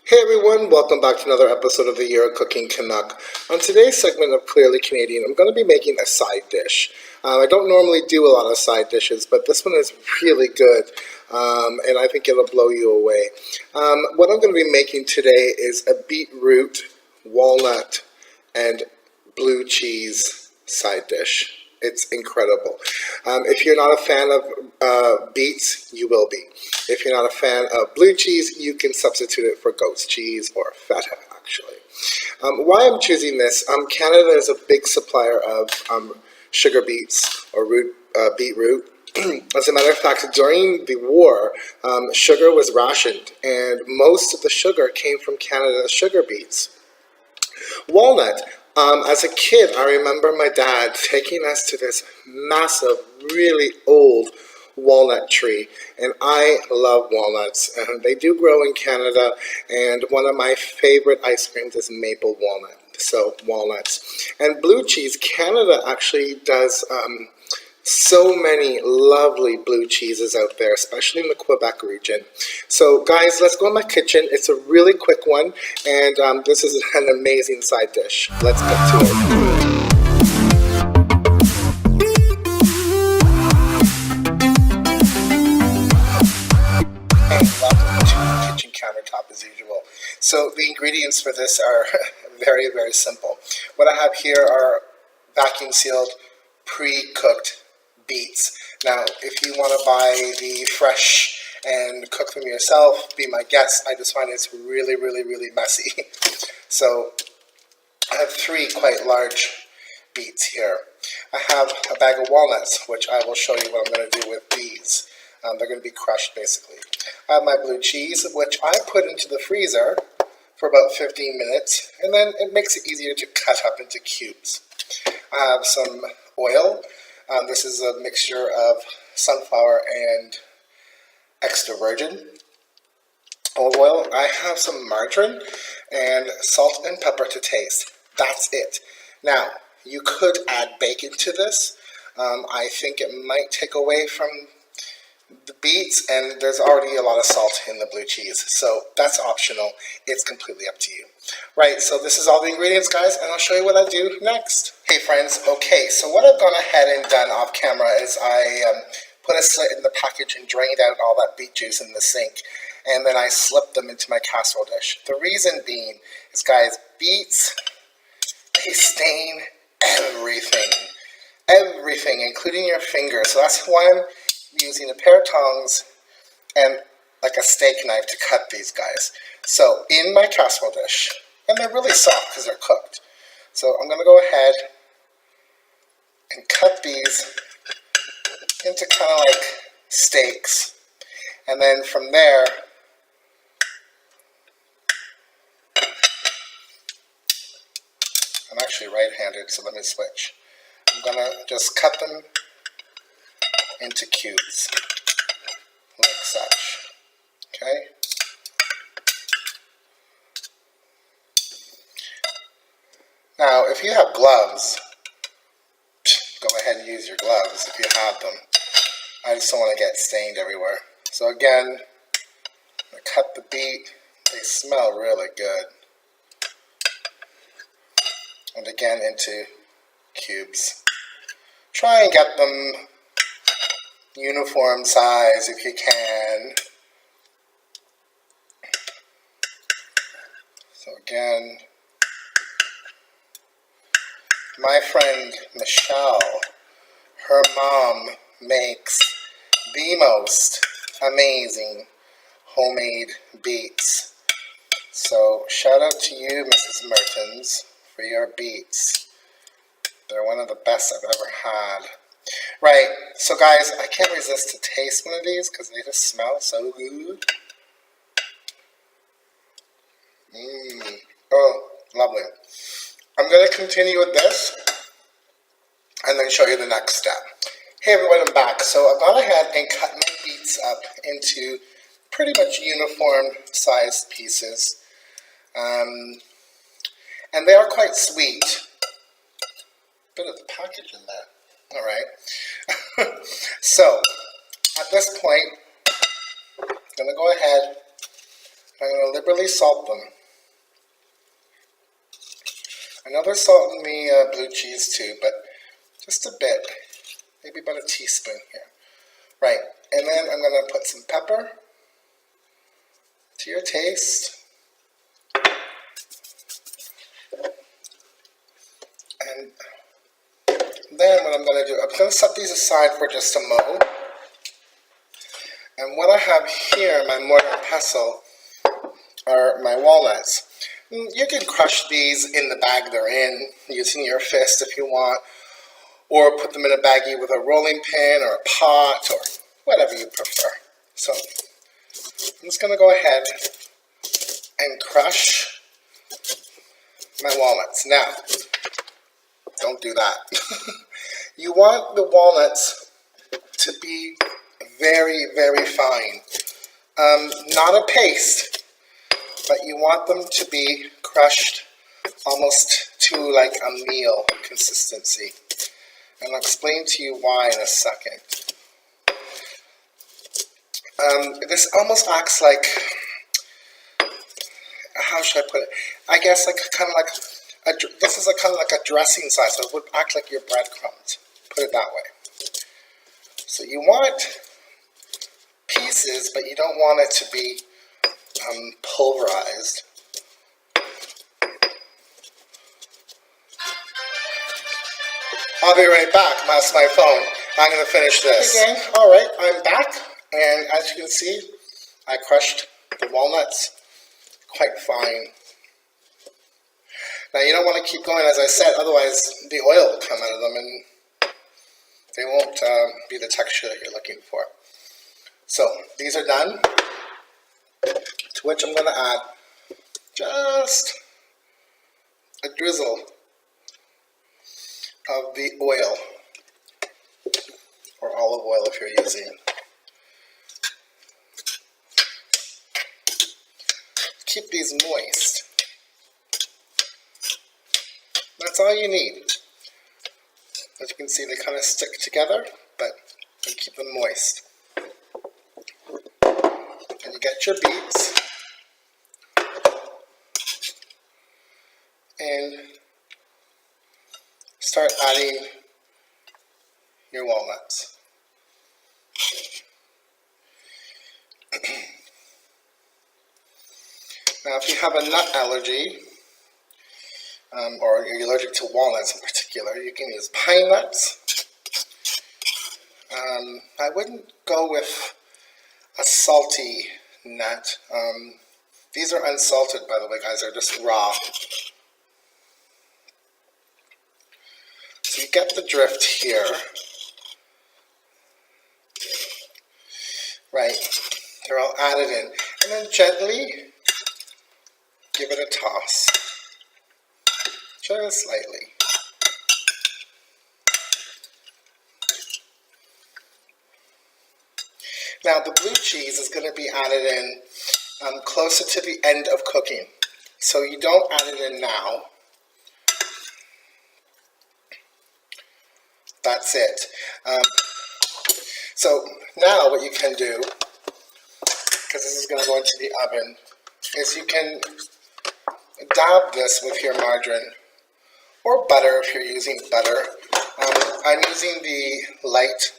Hey everyone, welcome back to another episode of the Year of Cooking Canuck. On today's segment of Clearly Canadian, I'm going to be making a side dish. I don't normally do a lot of side dishes, but this one is really good, and I think it'll blow you away. What I'm going to be making today is a beetroot, walnut, and blue cheese side dish. It's incredible. If you're not a fan of beets, you will be. If you're not a fan of blue cheese, you can substitute it for goat's cheese or feta, actually. Why I'm choosing this, Canada is a big supplier of sugar beets or beetroot. As a matter of fact, during the war, sugar was rationed, and most of the sugar came from Canada's sugar beets. Walnut. As a kid, I remember my dad taking us to this massive, really old walnut tree, and I love walnuts, and they do grow in Canada, and one of my favorite ice creams is maple walnut, so walnuts. And blue cheese, Canada actually does so many lovely blue cheeses out there, especially in the Quebec region. So guys, let's go in my kitchen. It's a really quick one, and this is an amazing side dish. Let's get to it. Welcome to the kitchen countertop as usual. So the ingredients for this are very, very simple. What I have here are vacuum sealed, pre-cooked beets. Now, if you want to buy the fresh and cook them yourself, be my guest. I just find it's really, really, really messy. So I have 3 quite large beets here. I have a bag of walnuts, which I will show you what I'm going to do with these. They're going to be crushed, basically. I have my blue cheese, which I put into the freezer for about 15 minutes, and then it makes it easier to cut up into cubes. I have some oil. This is a mixture of sunflower and extra virgin olive oil. I have some margarine and salt and pepper to taste. That's it. Now, you could add bacon to this. I think it might take away from the beets, and there's already a lot of salt in the blue cheese, so that's optional. It's completely up to you. Right, so this is all the ingredients, guys, and I'll show you what I do next. Hey friends, okay, so what I've gone ahead and done off camera is I put a slit in the package and drained out all that beet juice in the sink, and then I slipped them into my casserole dish. The reason being is, guys, beets, they stain everything, including your fingers. So that's why I'm using a pair of tongs and like a steak knife to cut these guys. So in my casserole dish, and they're really soft because they're cooked. So I'm going to go ahead and cut these into kind of like steaks. And then from there, I'm actually right-handed, so let me switch. I'm going to just cut them into cubes, like such. Okay? Now, if you have gloves, go ahead and use your gloves if you have them. I just don't want to get stained everywhere. So again, I cut the beet. They smell really good. And again, into cubes. Try and get them uniform size if you can. So again, my friend Michelle, her mom makes the most amazing homemade beets. So shout out to you, Mrs. Mertens, for your beets. They're one of the best I've ever had. Right, so guys, I can't resist to taste one of these because they just smell so good. Oh, lovely. I'm going to continue with this and then show you the next step. Hey everyone, I'm back. So I've gone ahead and cut my beets up into pretty much uniform sized pieces. And they are quite sweet. Bit of the package in there. All right. So at this point, I'm going to go ahead I'm going to liberally salt them. I know there's salt in the blue cheese too, but just a bit, maybe about a teaspoon here. Right, and then I'm going to put some pepper to your taste. And then what I'm going to do, I'm going to set these aside for just a moment. And what I have here, my mortar and pestle, are my walnuts. You can crush these in the bag they're in using your fist if you want, or put them in a baggie with a rolling pin or a pot or whatever you prefer. So I'm just going to go ahead and crush my walnuts. Now, don't do that. You want the walnuts to be very, very fine. Not a paste, but you want them to be crushed almost to like a meal consistency. And I'll explain to you why in a second. This almost acts like, how should I put it? I guess like kind of like, this is kind of like a dressing size, so it would act like your breadcrumbs. Put it that way. So you want pieces, but you don't want it to be pulverized. I'll be right back. That's my phone. I'm going to finish this. Hey gang, all right, I'm back, and as you can see, I crushed the walnuts quite fine. Now you don't want to keep going, as I said, otherwise the oil will come out of them, and they won't be the texture that you're looking for. So these are done, to which I'm going to add just a drizzle of the oil, or olive oil if you're using. Keep these moist. That's all you need. As you can see, they kind of stick together, but you keep them moist. And you get your beets, and start adding your walnuts. Now, if you have a nut allergy, or you're allergic to walnuts in particular, you can use pine nuts. I wouldn't go with a salty nut. These are unsalted, by the way, guys. They're just raw. So you get the drift here. Right. They're all added in. And then gently give it a toss. Just slightly. Now the blue cheese is going to be added in closer to the end of cooking. So you don't add it in now. That's it. So now what you can do, because this is going to go into the oven, is you can dab this with your margarine or butter if you're using butter. I'm using the light,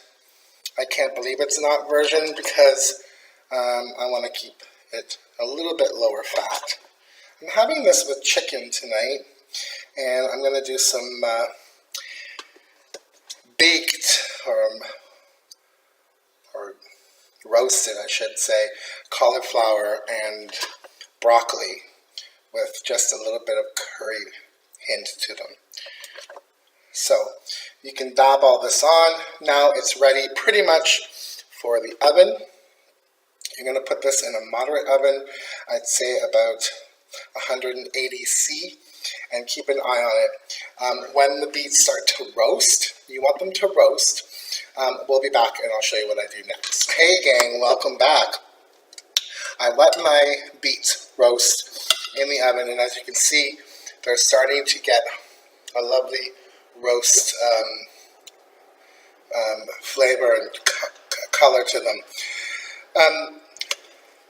I can't believe it's not version, because I want to keep it a little bit lower fat. I'm having this with chicken tonight, and I'm going to do some baked or roasted, I should say, cauliflower and broccoli with just a little bit of curry hint to them. So you can dab all this on. Now it's ready pretty much for the oven. You're going to put this in a moderate oven, I'd say about 180°C, and keep an eye on it. When the beets start to roast, you want them to roast. We'll be back and I'll show you what I do next. Hey gang, welcome back. I let my beets roast in the oven, and as you can see, they're starting to get a lovely roast flavor and color to them.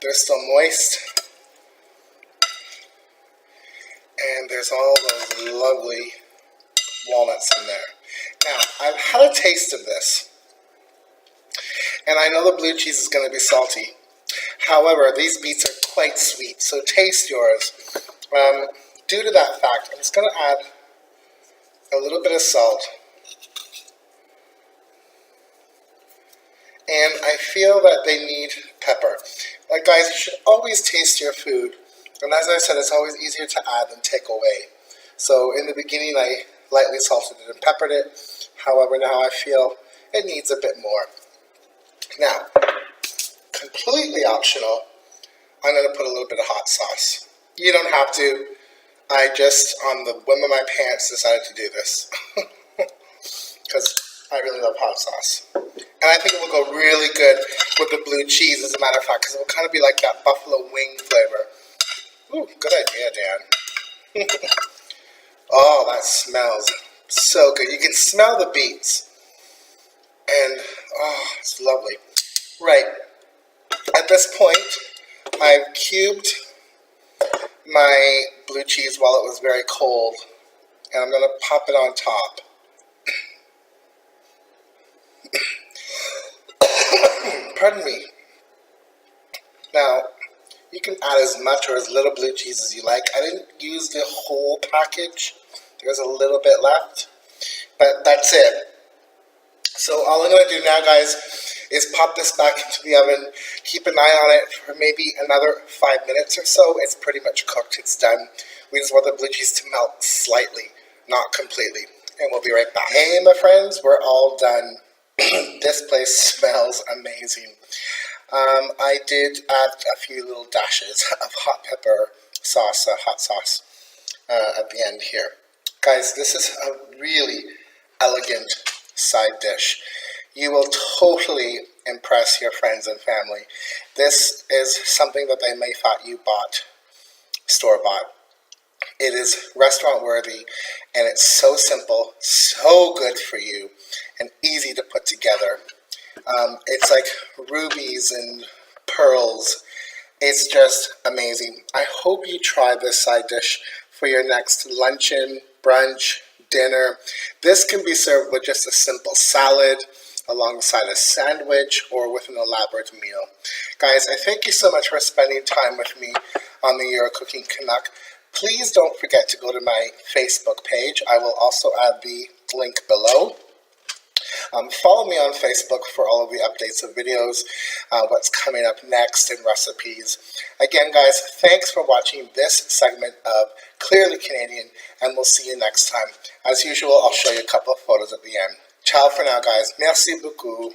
They're still moist, And there's all those lovely walnuts in there. Now, I've had a taste of this, and I know the blue cheese is going to be salty. However, these beets are quite sweet, so taste yours. Due to that fact, I'm just going to add a little bit of salt. And I feel that they need pepper. Like, guys, you should always taste your food. And as I said, it's always easier to add than take away. So in the beginning, I lightly salted it and peppered it. However, now I feel it needs a bit more. Now, completely optional, I'm going to put a little bit of hot sauce. You don't have to. I just, on the whim of my pants, decided to do this. Because I really love hot sauce. And I think it will go really good with the blue cheese, as a matter of fact, because it will kind of be like that buffalo wing flavor. Ooh, good idea, Dan. Oh, that smells so good. You can smell the beets. And, oh, it's lovely. Right. At this point, I've cubed my blue cheese while it was very cold. And I'm going to pop it on top. Pardon me. Now, you can add as much or as little blue cheese as you like. I didn't use the whole package. There's a little bit left, but that's it. So all I'm going to do now, guys, is pop this back into the oven. Keep an eye on it for maybe another 5 minutes or so. It's pretty much cooked. It's done. We just want the blue cheese to melt slightly, not completely. And we'll be right back. Hey, my friends, we're all done. This place smells amazing. I did add a few little dashes of hot pepper sauce, hot sauce, at the end here. Guys, this is a really elegant side dish. You will totally impress your friends and family. This is something that they may thought you bought store-bought. It is restaurant worthy, and it's so simple, so good for you, and easy to put together. It's like rubies and pearls. It's just amazing. I hope you try this side dish for your next luncheon, brunch, dinner. This can be served with just a simple salad, alongside a sandwich, or with an elaborate meal. Guys, I thank you so much for spending time with me on the Euro Cooking Canuck. Please don't forget to go to my Facebook page. I will also add the link below. Follow me on Facebook for all of the updates of videos, what's coming up next, and recipes. Again, guys, thanks for watching this segment of Clearly Canadian, and we'll see you next time. As usual, I'll show you a couple of photos at the end. Ciao for now, guys. Merci beaucoup.